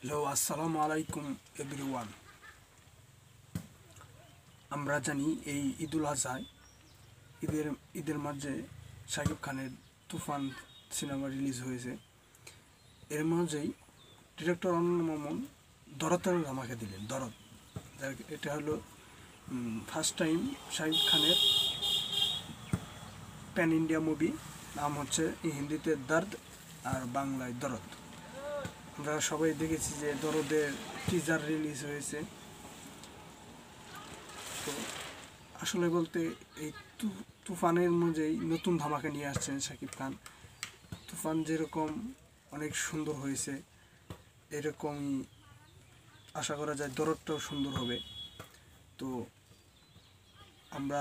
Hello, আসসালামু আলাইকুম everyone. আমরা জানি এই ঈদুল আজহায় ঈদের মাঝে শাকিব খানের তুফান সিনেমা রিলিজ হয়েছে। এর মাঝেই ডিরেক্টর অনন্য মামুন দরদের ধামাকা দিলেন। দরদ, এটা হলো ফার্স্ট টাইম শাকিব খানের প্যান ইন্ডিয়া মুভি। নাম হচ্ছে হিন্দিতে দর্দ আর বাংলায় দরদ। আমরা সবাই দেখেছি যে দরদের টিজার রিলিজ হয়েছে। তো আসলে বলতে এই তুফানের মধ্যেই নতুন ধামাকা নিয়ে আসছেন শাকিব খান। তুফান যেরকম অনেক সুন্দর হয়েছে, এরকমই আশা করা যায় দরদটাও সুন্দর হবে। তো আমরা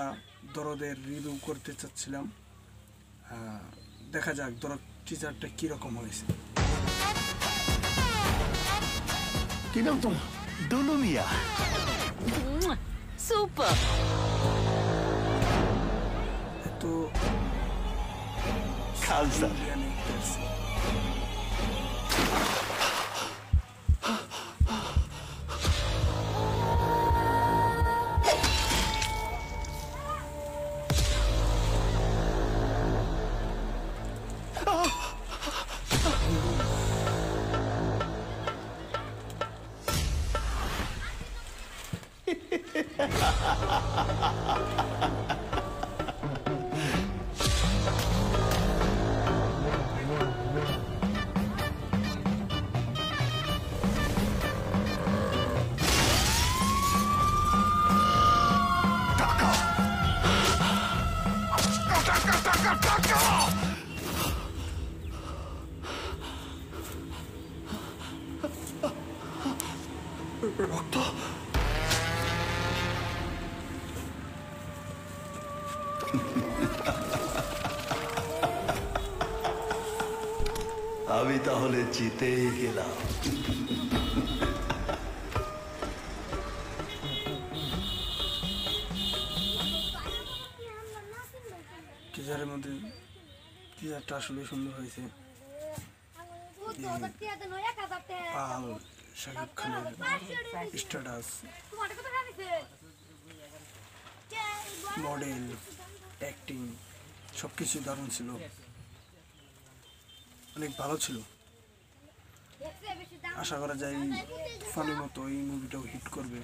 দরদের রিভিউ করতে চাচ্ছিলাম, দেখা যাক দরদ টিজারটা কীরকম হয়েছে। কি নাম তোমার? দুলু মিয়া। সুপার। তো খালসা রক্ত। আমি তাহলে জিতেই গেলাম। টিজারের মধ্যে টিজারটা আসলে সুন্দর হয়েছে। পাল, শাকিব খানের স্ট্যাটাস, মডেল, অ্যাক্টিং সব কিছু দারুণ ছিল, অনেক ভালো ছিল। আশা করা যায় তুফানের মতো এই মুভিটাও হিট করবে।